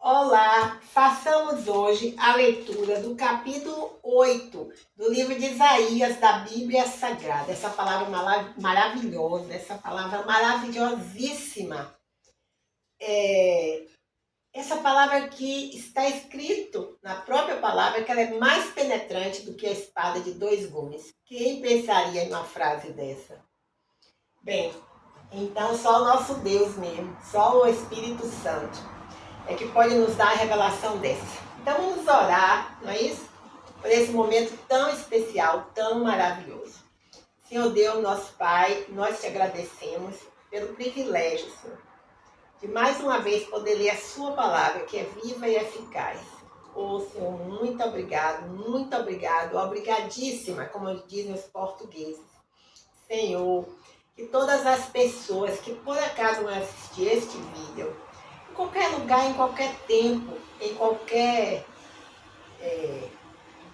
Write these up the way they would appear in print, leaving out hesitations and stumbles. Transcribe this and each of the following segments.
Olá, façamos hoje a leitura do capítulo 8 do livro de Isaías da Bíblia Sagrada. Essa palavra maravilhosa, essa palavra maravilhosíssima. Essa palavra aqui está escrito na própria palavra que ela é mais penetrante do que a espada de dois gumes. Quem pensaria em uma frase dessa? Bem, então só o nosso Deus mesmo, só o Espírito Santo é que pode nos dar a revelação dessa. Então vamos orar, não é isso? Por esse momento tão especial, tão maravilhoso. Senhor Deus, nosso Pai, nós te agradecemos pelo privilégio, Senhor, de mais uma vez poder ler a sua palavra, que é viva e eficaz. Oh, Senhor, muito obrigado, obrigadíssima, como dizem os portugueses. Senhor, que todas as pessoas que por acaso vão assistir este vídeo, em qualquer lugar, em qualquer tempo, em qualquer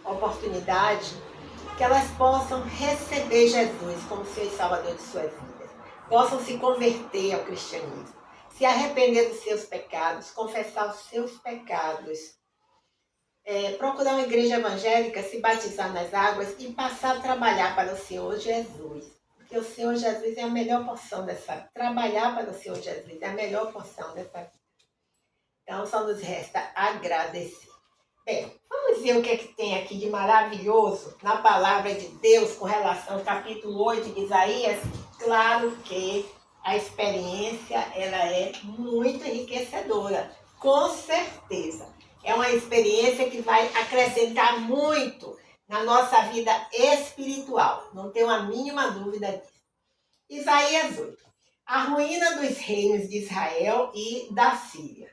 oportunidade, que elas possam receber Jesus como Senhor e Salvador de suas vidas, possam se converter ao cristianismo, se arrepender dos seus pecados, confessar os seus pecados, procurar uma igreja evangélica, se batizar nas águas e passar a trabalhar para o Senhor Jesus. Porque o Senhor Jesus é a melhor porção dessa vida. Trabalhar para o Senhor Jesus é a melhor porção dessa vida. Então, só nos resta agradecer. Bem, vamos ver o que é que tem aqui de maravilhoso na palavra de Deus com relação ao capítulo 8 de Isaías. Claro que a experiência ela é muito enriquecedora, com certeza. É uma experiência que vai acrescentar muito na nossa vida espiritual. Não tenho a mínima dúvida disso. Isaías 8. A ruína dos reinos de Israel e da Síria.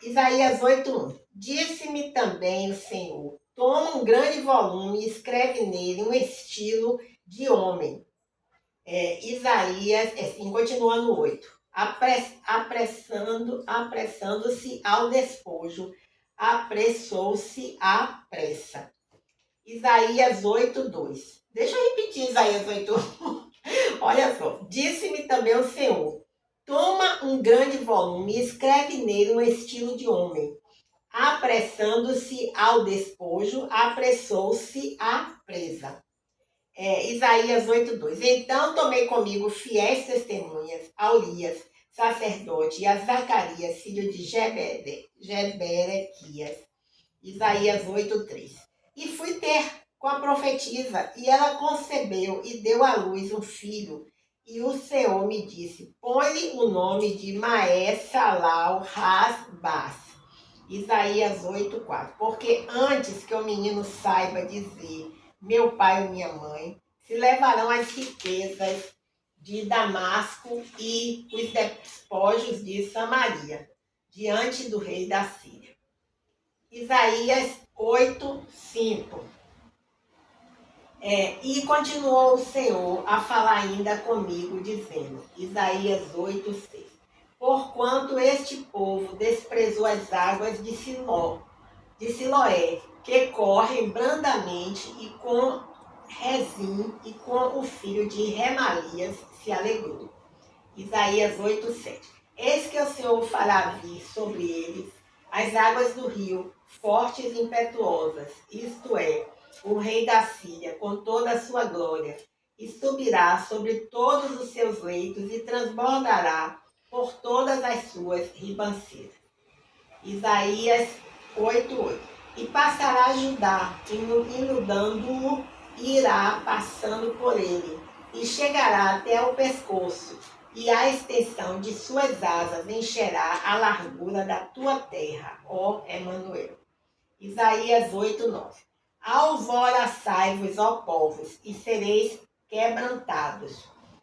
Isaías 8:1. Disse-me também o Senhor, toma um grande volume e escreve nele um estilo de homem. Isaías, continua no 8. Apressando-se ao despojo, apressou-se à pressa. Isaías 8:2. Deixa eu repetir Isaías 8:1. Olha só. Disse-me também o Senhor, toma um grande volume e escreve nele um estilo de homem. Apressando-se ao despojo, apressou-se à presa. Isaías 8:2. Então tomei comigo fiéis testemunhas, a Urias, sacerdote, e a Zacarias, filho de Jeberequias. Isaías 8:3. E fui ter com a profetisa, e ela concebeu e deu à luz um filho. E o Senhor me disse, põe-lhe o nome de Maher-Shalal-Has-Baz. Isaías 8:4. Porque antes que o menino saiba dizer, meu pai ou minha mãe, se levarão as riquezas de Damasco e os despojos de Samaria, diante do rei da Síria. Isaías 8:5. E continuou o Senhor a falar ainda comigo, dizendo, Isaías 8:6. Porquanto este povo desprezou as águas de Siloé, que correm brandamente, e com Rezim e com o filho de Remalias se alegrou. Isaías 8:7. Eis que o Senhor fará vir sobre eles as águas do rio, fortes e impetuosas, isto é, o rei da Síria, com toda a sua glória, e subirá sobre todos os seus leitos e transbordará por todas as suas ribanceiras. Isaías 8:8. E passará Judá, inundando-o, e irá passando por ele, e chegará até o pescoço, e a extensão de suas asas encherá a largura da tua terra, ó Emanuel. Isaías 8:9. Alvoroçai-vos, ó povos, e sereis quebrantados.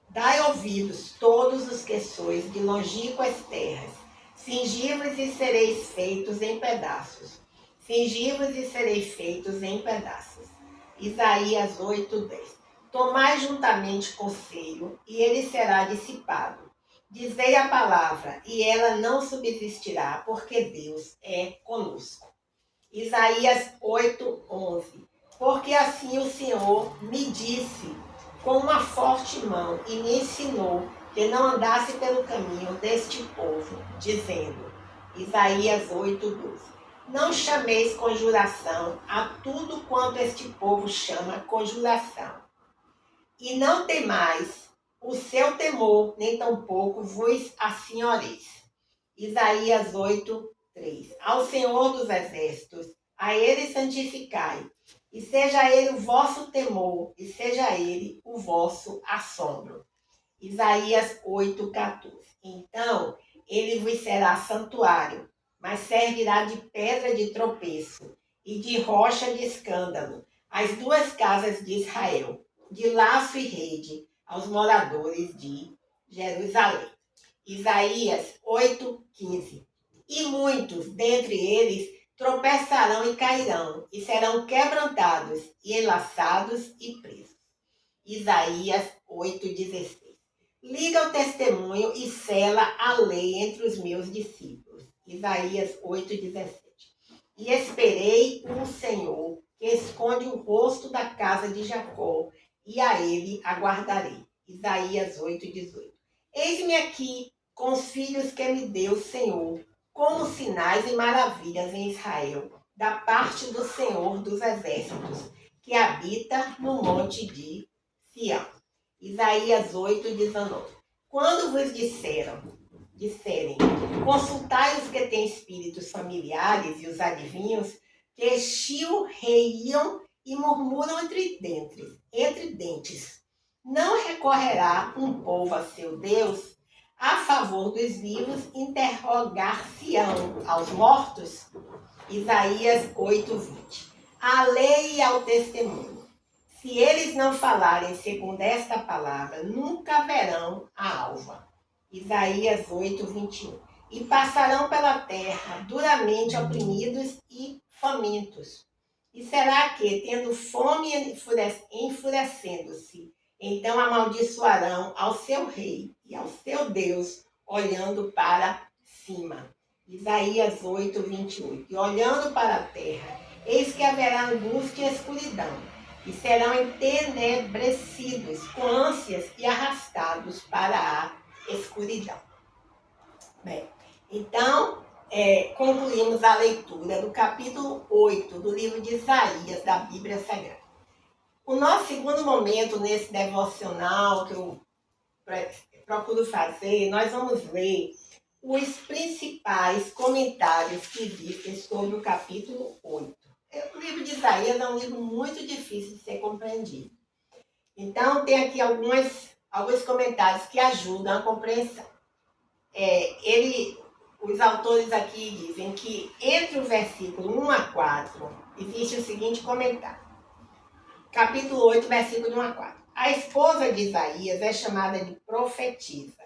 Dai ouvidos, todos os que sois de longínquas terras. Cingi-vos e sereis feitos em pedaços. Cingi-vos e sereis feitos em pedaços. Isaías 8:10. Tomai juntamente conselho, e ele será dissipado. Dizei a palavra, e ela não subsistirá, porque Deus é conosco. Isaías 8:11. Porque assim o Senhor me disse, com uma forte mão, e me ensinou que não andasse pelo caminho deste povo, dizendo, Isaías 8:12. Não chameis conjuração a tudo quanto este povo chama conjuração. E não temais o seu temor, nem tampouco vos assenhoreis. Isaías 8:3. Ao Senhor dos Exércitos, a Ele santificai, e seja Ele o vosso temor, e seja Ele o vosso assombro. Isaías 8:14. Então, ele vos será santuário, mas servirá de pedra de tropeço e de rocha de escândalo às duas casas de Israel, de laço e rede aos moradores de Jerusalém. Isaías 8:15. E muitos dentre eles tropeçarão e cairão, e serão quebrantados, e enlaçados e presos. Isaías 8:16. Liga o testemunho e sela a lei entre os meus discípulos. Isaías 8:17. E esperei o Senhor, que esconde o rosto da casa de Jacó, e a ele aguardarei. Isaías 8:18. Eis-me aqui com os filhos que me deu o Senhor, como sinais e maravilhas em Israel, da parte do Senhor dos Exércitos, que habita no monte de Sião. Isaías 8:19. Quando vos disserem, consultai os que têm espíritos familiares e os adivinhos, que chilreiam e murmuram entre dentes. Não recorrerá um povo a seu Deus? A favor dos vivos, interrogar-se-ão aos mortos? Isaías 8:20. À lei e ao testemunho. Se eles não falarem segundo esta palavra, nunca verão a alva. Isaías 8:21. E passarão pela terra, duramente oprimidos e famintos. E será que, tendo fome e enfurecendo-se, então amaldiçoarão ao seu rei e ao seu Deus, olhando para cima. Isaías 8:28. E olhando para a terra, eis que haverá angústia e escuridão, e serão entenebrecidos com ânsias e arrastados para a escuridão. Bem, então, concluímos a leitura do capítulo 8 do livro de Isaías, da Bíblia Sagrada. O nosso segundo momento nesse devocional que eu procuro fazer, nós vamos ler os principais comentários que existem sobre o capítulo 8. O livro de Isaías é um livro muito difícil de ser compreendido. Então, tem aqui alguns comentários que ajudam a compreensão. Os autores aqui dizem que entre o versículo 1 a 4 existe o seguinte comentário. Capítulo 8, versículo de 1 a 4. A esposa de Isaías é chamada de profetisa,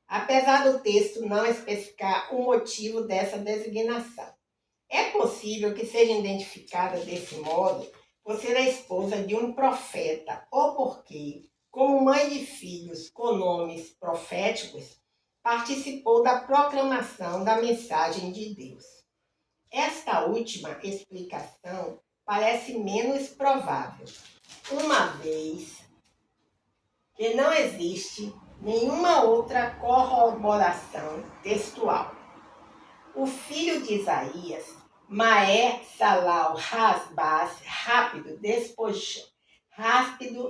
apesar do texto não especificar o motivo dessa designação. É possível que seja identificada desse modo por ser a esposa de um profeta, ou porque, como mãe de filhos com nomes proféticos, participou da proclamação da mensagem de Deus. Esta última explicação parece menos provável, uma vez que não existe nenhuma outra corroboração textual. O filho de Isaías, Maé Salal Hasbaz, rápido,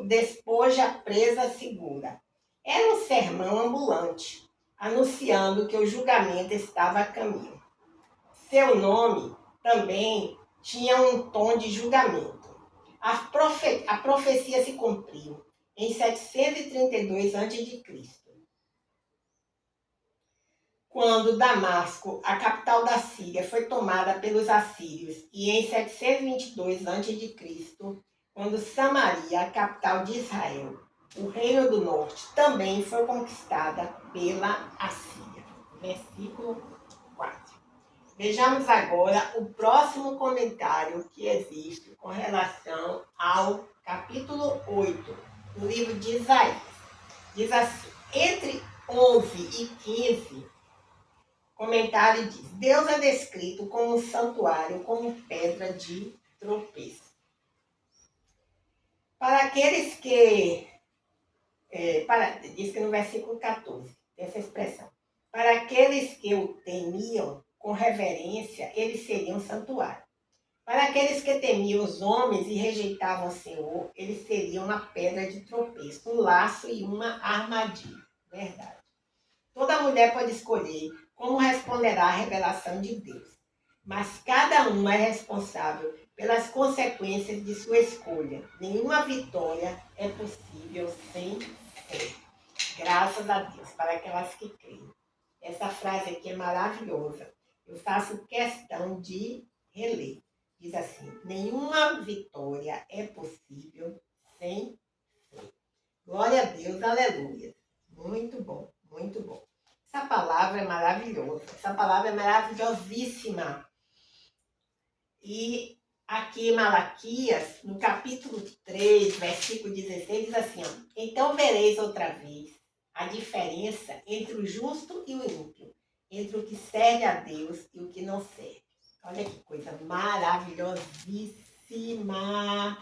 despoja presa segura. Era um sermão ambulante, anunciando que o julgamento estava a caminho. Seu nome também tinha um tom de julgamento. A profecia se cumpriu em 732 a.C., quando Damasco, a capital da Síria, foi tomada pelos assírios, e em 722 a.C., quando Samaria, a capital de Israel, o reino do norte, também foi conquistada pela Assíria. Versículo 4. Vejamos agora o próximo comentário que existe com relação ao capítulo 8 do livro de Isaías. Diz assim: entre 11 e 15, comentário diz: Deus é descrito como um santuário, como pedra de tropeço. Para aqueles que... diz que no versículo 14, essa expressão. Para aqueles que o temiam, com reverência, ele seria um santuário. Para aqueles que temiam os homens e rejeitavam o Senhor, eles seriam uma pedra de tropeço, um laço e uma armadilha. Verdade. Toda mulher pode escolher como responderá à revelação de Deus, mas cada uma é responsável pelas consequências de sua escolha. Nenhuma vitória é possível sem fé. Graças a Deus, para aquelas que creem. Essa frase aqui é maravilhosa. Eu faço questão de reler. Diz assim: nenhuma vitória é possível sem fé. Glória a Deus, aleluia. Muito bom, muito bom. Essa palavra é maravilhosa, essa palavra é maravilhosíssima. E aqui em Malaquias, no capítulo 3, versículo 16, diz assim, ó, então vereis outra vez a diferença entre o justo e o ímpio, entre o que serve a Deus e o que não serve. Olha que coisa maravilhosíssima.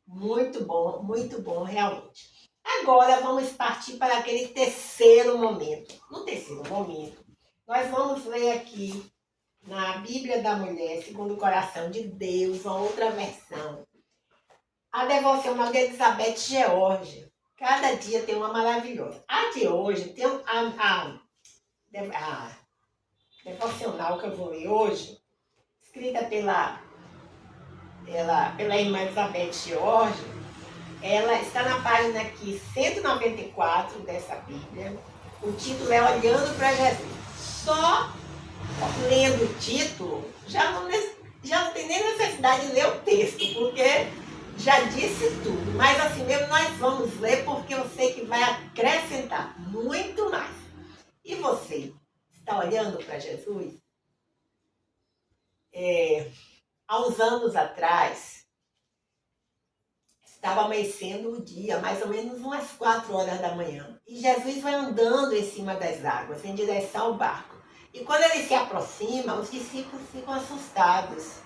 Muito bom, realmente. Agora vamos partir para aquele terceiro momento. No terceiro momento, nós vamos ler aqui na Bíblia da Mulher, segundo o coração de Deus, uma outra versão. A devocional de Elizabeth George. Cada dia tem uma maravilhosa. A de hoje tem a devocional que eu vou ler hoje, escrita pela irmã Elizabeth George. Ela está na página aqui 194 dessa Bíblia. O título é Olhando para Jesus. Só lendo o título, já não tem nem necessidade de ler o texto, porque já disse tudo. Mas assim mesmo nós vamos ler, porque eu sei que vai acrescentar muito mais. E você, está olhando para Jesus? Há uns anos atrás, estava amanhecendo o dia, mais ou menos umas 4 horas da manhã. E Jesus vai andando em cima das águas, em direção ao barco. E quando ele se aproxima, os discípulos ficam assustados.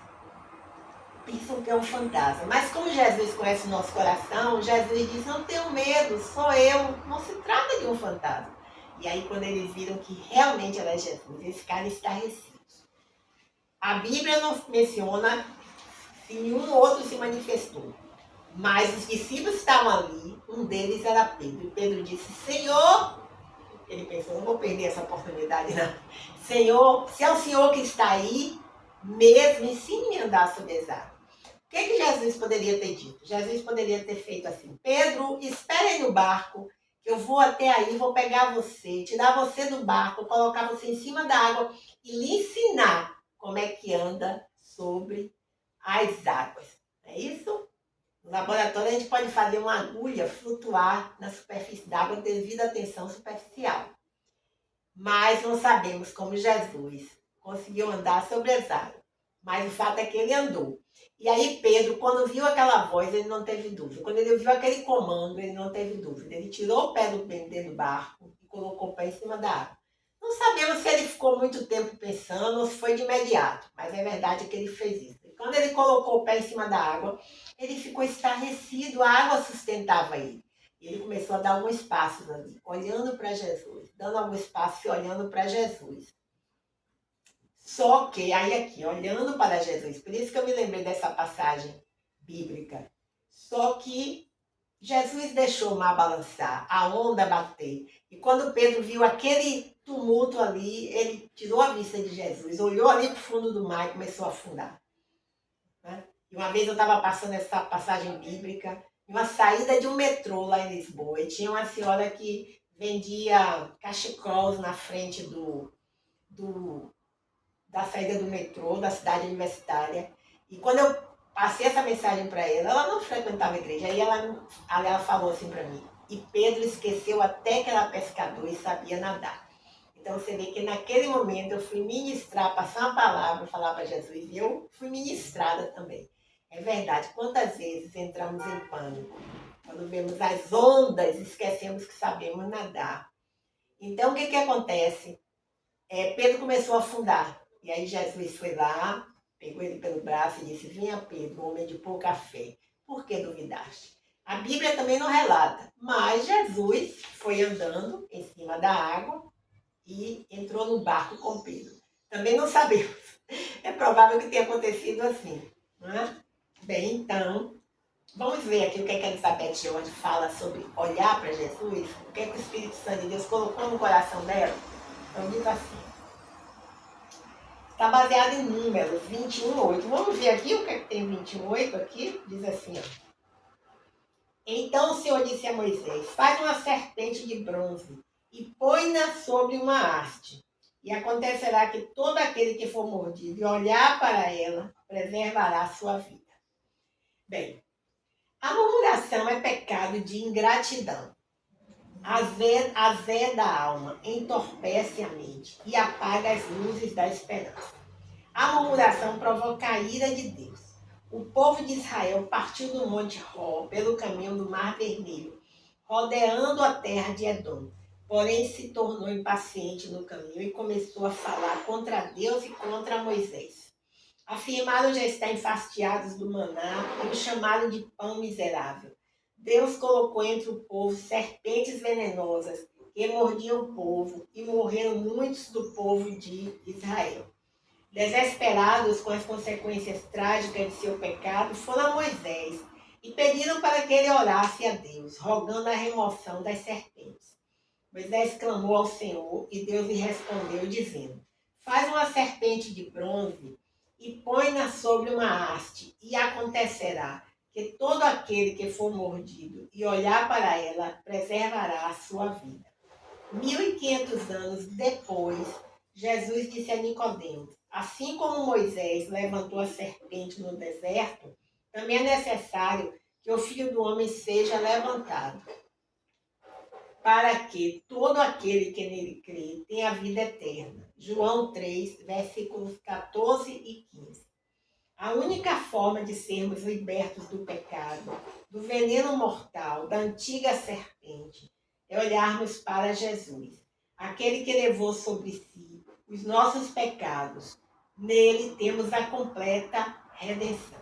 Pensam que é um fantasma. Mas como Jesus conhece o nosso coração, Jesus diz, não tenham medo, sou eu. Não se trata de um fantasma. E aí quando eles viram que realmente era Jesus, eles ficaram estarrecidos. A Bíblia não menciona se nenhum outro se manifestou. Mas os discípulos estavam ali, um deles era Pedro. E Pedro disse, Senhor, ele pensou, não vou perder essa oportunidade não. Senhor, se é o Senhor que está aí, mesmo ensine-me a andar sobre as águas. O que Jesus poderia ter dito? Jesus poderia ter feito assim, Pedro, espere aí no barco, que eu vou até aí, vou pegar você, tirar você do barco, colocar você em cima da água e lhe ensinar como é que anda sobre as águas. É isso? No laboratório, a gente pode fazer uma agulha flutuar na superfície d'água devido à tensão superficial. Mas não sabemos como Jesus conseguiu andar sobre as águas. Mas o fato é que ele andou. E aí Pedro, quando viu aquela voz, ele não teve dúvida. Quando ele viu aquele comando, ele não teve dúvida. Ele tirou o pé do barco e colocou o pé em cima da água. Não sabemos se ele ficou muito tempo pensando ou se foi de imediato. Mas é verdade que ele fez isso. E quando ele colocou o pé em cima da água, ele ficou estarrecido, a água sustentava ele. E ele começou a dar alguns passos ali, olhando para Jesus, dando alguns passos e olhando para Jesus. Só que, aí aqui, olhando para Jesus, por isso que eu me lembrei dessa passagem bíblica. Só que Jesus deixou o mar balançar, a onda bater. E quando Pedro viu aquele tumulto ali, ele tirou a vista de Jesus, olhou ali para o fundo do mar e começou a afundar. Né? E uma vez eu estava passando essa passagem bíblica, uma saída de um metrô lá em Lisboa, e tinha uma senhora que vendia cachecols na frente da saída do metrô, da cidade universitária. E quando eu passei essa mensagem para ela não frequentava a igreja, aí ela falou assim para mim, e Pedro esqueceu até que era pescador e sabia nadar. Então você vê que naquele momento eu fui ministrar, passar uma palavra, falar para Jesus, e eu fui ministrada também. É verdade, quantas vezes entramos em pânico? Quando vemos as ondas, esquecemos que sabemos nadar. Então o que acontece? Pedro começou a afundar. E aí Jesus foi lá, pegou ele pelo braço e disse, venha Pedro, homem de pouca fé, por que duvidaste? A Bíblia também não relata, mas Jesus foi andando em cima da água e entrou no barco com Pedro. Também não sabemos. É provável que tenha acontecido assim. Não é? Bem, então, vamos ver aqui o que é que a Elizabeth George fala sobre olhar para Jesus, o que é que o Espírito Santo de Deus colocou no coração dela. Então diz assim, está baseado em Números 21:8. Vamos ver aqui o que é que tem 21:8 aqui. Diz assim, ó. Então o Senhor disse a Moisés, faz uma serpente de bronze e põe-na sobre uma haste. E acontecerá que todo aquele que for mordido e olhar para ela, preservará a sua vida. Bem, a murmuração é pecado de ingratidão. Azeda a alma, entorpece a mente e apaga as luzes da esperança. A murmuração provoca a ira de Deus. O povo de Israel partiu do Monte Hor pelo caminho do Mar Vermelho, rodeando a terra de Edom. Porém, se tornou impaciente no caminho e começou a falar contra Deus e contra Moisés. Afirmaram já estar enfastiados do maná e o chamaram de pão miserável. Deus colocou entre o povo serpentes venenosas que mordiam o povo e morreram muitos do povo de Israel. Desesperados com as consequências trágicas de seu pecado, foram a Moisés e pediram para que ele orasse a Deus, rogando a remoção das serpentes. Moisés clamou ao Senhor e Deus lhe respondeu, dizendo, faz uma serpente de bronze e põe-na sobre uma haste, e acontecerá que todo aquele que for mordido e olhar para ela preservará a sua vida. 1500 anos depois, Jesus disse a Nicodemos, assim como Moisés levantou a serpente no deserto, também é necessário que o Filho do Homem seja levantado, para que todo aquele que nele crê tenha vida eterna. João 3, versículos 14 e 15. A única forma de sermos libertos do pecado, do veneno mortal, da antiga serpente, é olharmos para Jesus, aquele que levou sobre si os nossos pecados. Nele temos a completa redenção.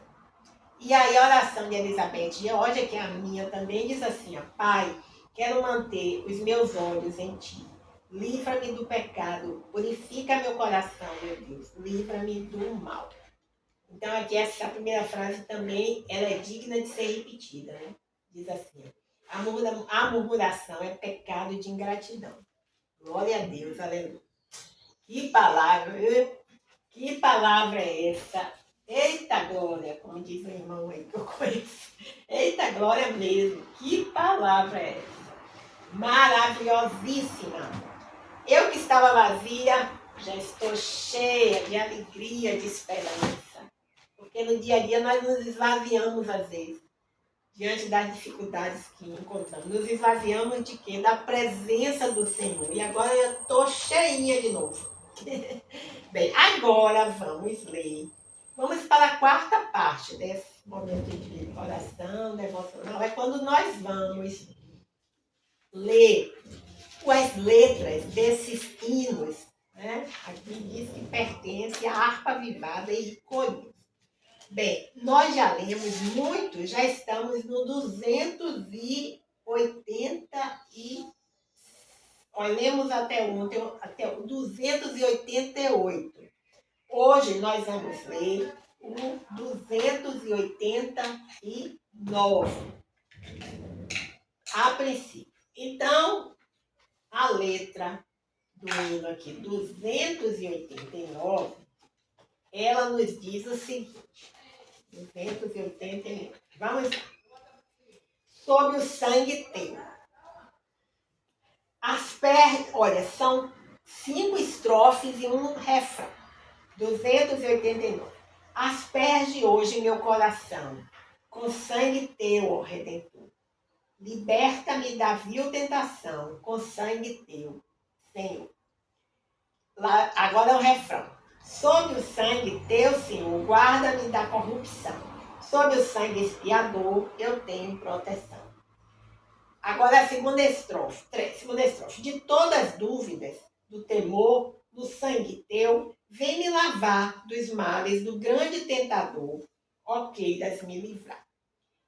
E aí a oração de Elizabeth George, que é a minha também, diz assim, ó, Pai, quero manter os meus olhos em Ti. Livra-me do pecado, purifica meu coração, meu Deus, livra-me do mal. Então aqui essa primeira frase também ela é digna de ser repetida, né? Diz assim, a murmuração é pecado de ingratidão. Glória a Deus, aleluia. Que palavra é essa? Eita glória, como diz o irmão aí que eu conheço. Eita glória mesmo, que palavra é essa? Maravilhosíssima. Eu que estava vazia, já estou cheia de alegria, de esperança. Porque no dia a dia nós nos esvaziamos às vezes, diante das dificuldades que encontramos. Nos esvaziamos de quê? Da presença do Senhor. E agora eu estou cheinha de novo. Bem, agora vamos ler. Vamos para a quarta parte desse momento de oração, devocional. É quando nós vamos ler as letras desses hinos, né? Aqui diz que pertence à harpa vivada e coriza. Bem, nós já lemos muito, já estamos no 280 e... Lemos até ontem, até o 288. Hoje nós vamos ler o 289, a princípio. Então, a letra do hino aqui, 289, ela nos diz o seguinte, 289, vamos lá. Sob o sangue teu. Olha, são 5 estrofes e um refrão. 289. Asperge hoje meu coração, com sangue teu, ó Redentor. Liberta-me da vil tentação, com sangue teu, Senhor. Agora é o refrão. Sob o sangue teu, Senhor, guarda-me da corrupção. Sob o sangue expiador, eu tenho proteção. Agora a segunda estrofe. De todas as dúvidas, do temor, no sangue teu, vem me lavar dos males do grande tentador, ó queiras me livrar.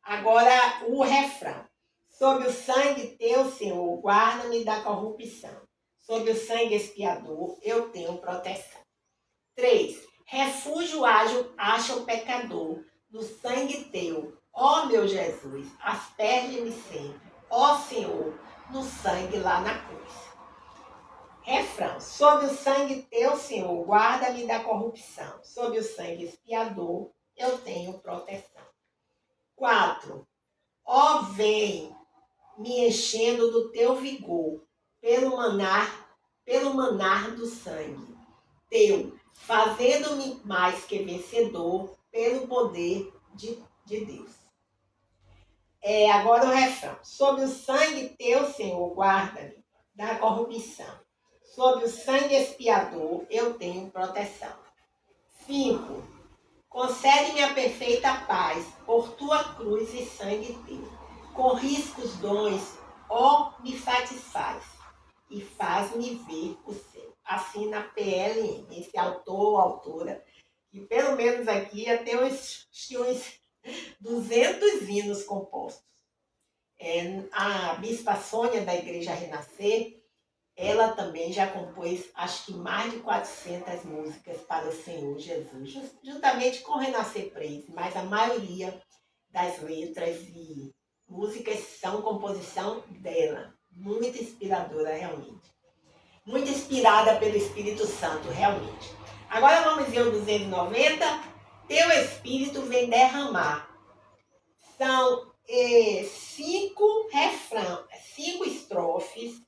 Agora o refrão. Sob o sangue teu, Senhor, guarda-me da corrupção. Sob o sangue expiador, eu tenho proteção. 3. Refúgio acha o pecador no sangue teu. Ó meu Jesus, asperge-me sempre. Ó Senhor, no sangue lá na cruz. Refrão. Sob o sangue teu, Senhor, guarda-me da corrupção. Sob o sangue expiador, eu tenho proteção. 4. Ó vem, me enchendo do teu vigor, pelo manar do sangue teu, fazendo-me mais que vencedor pelo poder de Deus. Agora o refrão. Sob o sangue teu, Senhor, guarda-me da corrupção. Sob o sangue expiador, eu tenho proteção. 5. Concede-me a perfeita paz, por tua cruz e sangue teu. Com riscos dons, ó, me satisfaz e faz-me ver o céu. Assina PLM, esse autor ou autora, que pelo menos aqui ia ter uns 200 hinos compostos. A Bispa Sônia da Igreja Renascer, ela também já compôs, acho que mais de 400 músicas para o Senhor Jesus, juntamente com Renascer Praise, mas a maioria das letras e músicas são composição dela. Muito inspiradora, realmente. Muito inspirada pelo Espírito Santo, realmente. Agora vamos ver o 290. Teu Espírito vem derramar. São 5 estrofes,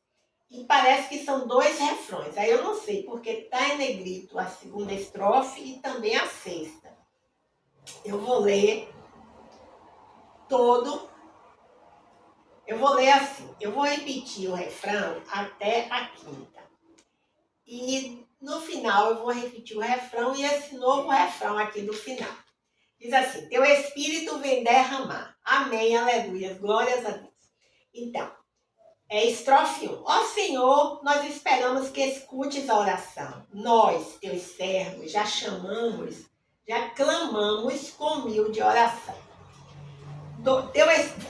e parece que são 2 refrões. Aí eu não sei, porque está em negrito a segunda estrofe e também a sexta. Eu vou ler todo. Eu vou ler assim. Eu vou repetir o refrão até a quinta. E no final eu vou repetir o refrão e esse novo refrão aqui do final. Diz assim: teu Espírito vem derramar. Amém, aleluia, glórias a Deus. Então, estrofe 1. Ó Senhor, nós esperamos que escutes a oração. Nós, teus servos, já chamamos, já clamamos com humilde oração.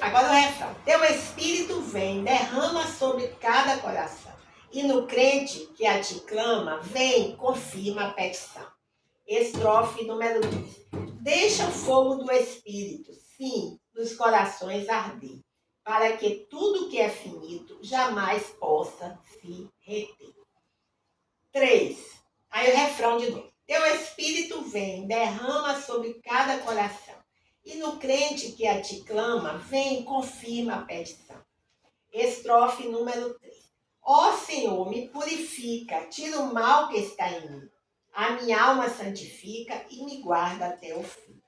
Agora o refrão. Teu Espírito vem, derrama sobre cada coração. E no crente que a ti clama, vem, confirma a petição. Estrofe número 2. Deixa o fogo do Espírito, sim, nos corações arder, para que tudo que é finito jamais possa se reter. 3. Aí o refrão de novo. Teu Espírito vem, derrama sobre cada coração. E no crente que a ti clama, vem, confirma a petição. Estrofe número 3. Ó Senhor, me purifica, tira o mal que está em mim. A minha alma santifica e me guarda até o fim.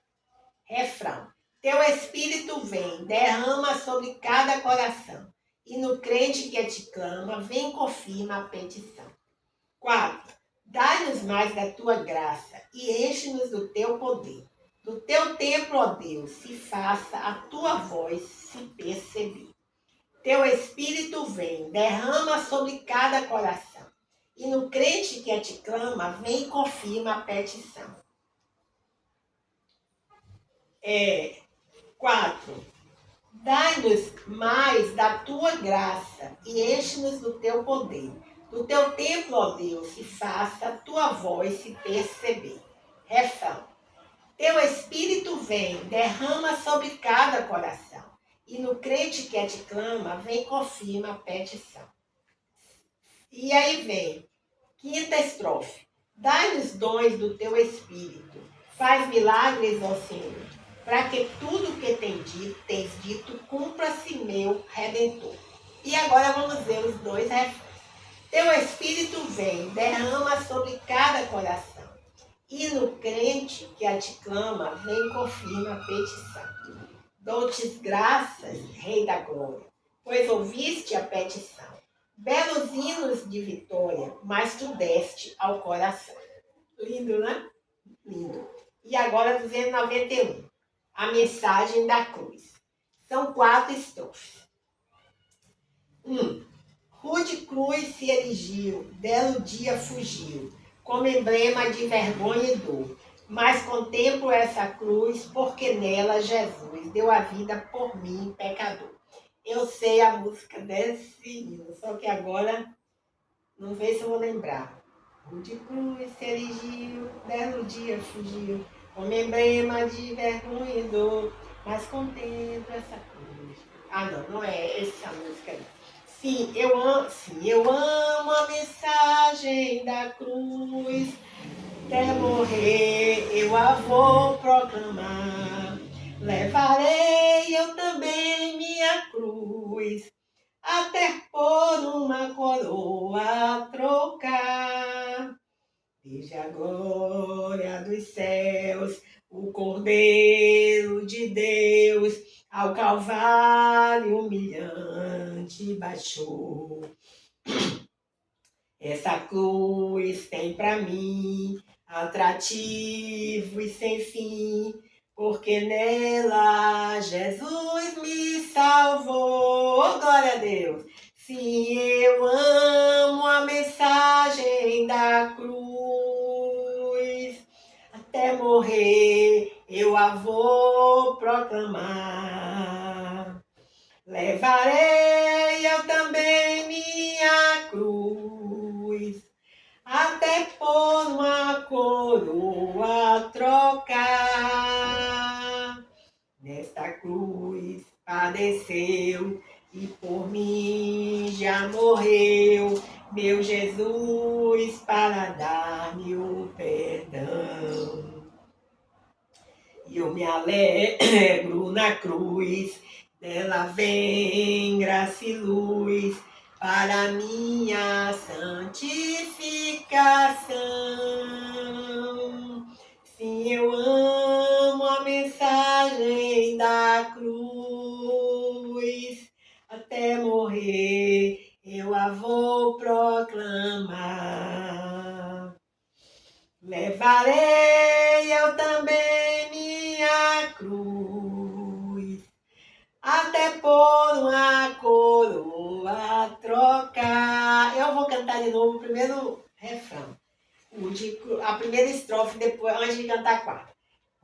Refrão. Teu Espírito vem, derrama sobre cada coração. E no crente que te clama, vem, confirma a petição. 4. Dai-nos mais da tua graça e enche-nos do teu poder. Do teu templo, ó Deus, se faça a tua voz se perceber. Teu Espírito vem, derrama sobre cada coração. E no crente que te clama, vem e confirma a petição. 4. Dai-nos mais da tua graça e enche-nos do teu poder. Do teu templo, ó Deus, se faça a tua voz se perceber. Refrão. Teu Espírito vem, derrama sobre cada coração. E no crente que te clama, vem e confirma a petição. E aí vem, quinta estrofe. Dai-nos dons do teu Espírito. Faz milagres, ó Senhor, para que tudo que tens dito cumpra-se, meu Redentor. E agora vamos ver os 2 refrões. Teu Espírito vem, derrama sobre cada coração. E no crente que a te clama, vem e confirma a petição. Dou-te graças, Rei da Glória, pois ouviste a petição. Belos hinos de vitória, mas tu deste ao coração. Lindo, né? Lindo. E agora 291. A mensagem da cruz. São 4 estrofes. 1. Rude cruz se erigiu, dela o dia fugiu, como emblema de vergonha e dor. Mas contemplo essa cruz, porque nela Jesus deu a vida por mim, pecador. Eu sei a música desse hino, só que agora não sei se eu vou lembrar. O de cruz se erigiu, belo dia fugiu, como emblema de vergonha e dor, mas contemplo essa cruz. Ah, não, não é essa música aí. Sim, eu amo a mensagem da cruz. Até morrer eu a vou proclamar. Levarei eu também minha cruz, até por uma coroa a trocar. Desde a glória dos céus, o Cordeiro de Deus ao Calvário humilhante baixou. Essa cruz tem pra mim atrativo e sem fim, porque nela Jesus me salvou. Oh, glória a Deus! Sim, eu amo a mensagem da cruz. Até morrer eu a vou proclamar. Levarei eu também minha cruz, até por uma coroa trocar. Nesta cruz padeceu e por mim já morreu, meu Jesus, para dar-me o perdão. E eu me alegro na cruz, dela vem graça e luz para minha santificação. Sim, eu amo a mensagem da cruz, até morrer eu a vou proclamar. Levarei eu também minha cruz, até por uma coroa trocar. Eu vou cantar de novo o primeiro refrão. A primeira estrofe, depois, antes de cantar a quarta.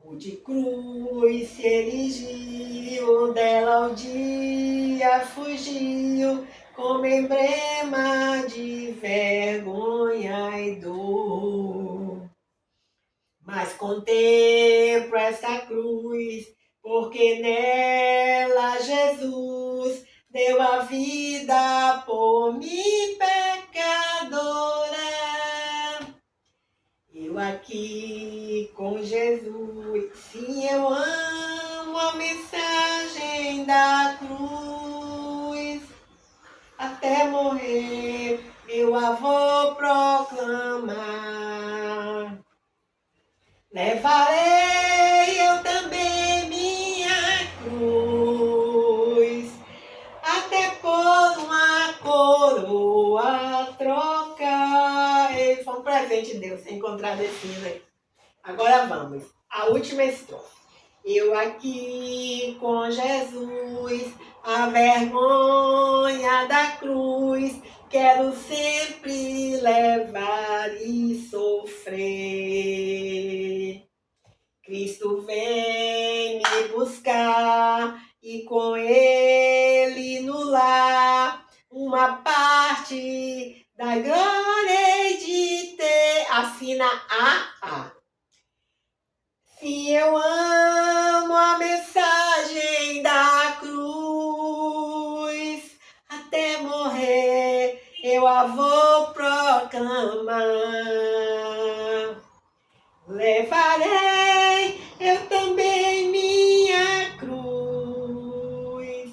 O de cruz se erigiu, dela o dia fugiu, como emblema de vergonha e dor. Mas contemplo essa cruz, porque nela Jesus deu a vida por mim, pecadora. Eu aqui com Jesus, sim, eu amo a mensagem da cruz. Até morrer eu a vou proclamar. Levarei eu também minha cruz, até por uma coroa trocar. Foi um presente de Deus encontrar destino aí. Agora vamos, a última estrofe. Eu aqui com Jesus, a vergonha da cruz, quero sempre levar e sofrer. Cristo vem me buscar e com ele no lar uma parte da glória hei de ter. Assina A. Sim, eu amo a mensagem da cruz, até morrer eu a vou proclamar. Levarei eu também minha cruz,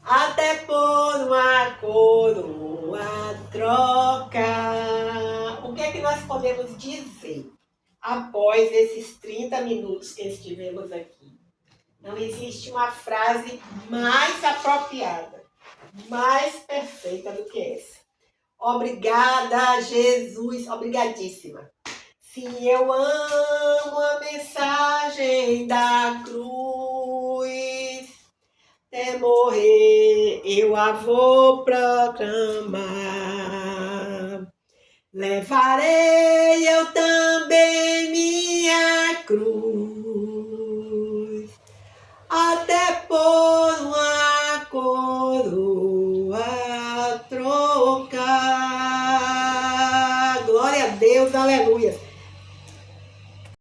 até por uma coroa trocar. O que é que nós podemos dizer após esses 30 minutos que estivemos aqui? Não existe uma frase mais apropriada, mais perfeita do que essa. Obrigada, Jesus. Obrigadíssima. Sim, eu amo a mensagem da cruz. Até morrer eu a vou proclamar. Levarei eu também minha cruz, até por uma coroa trocar. Glória a Deus. aleluias.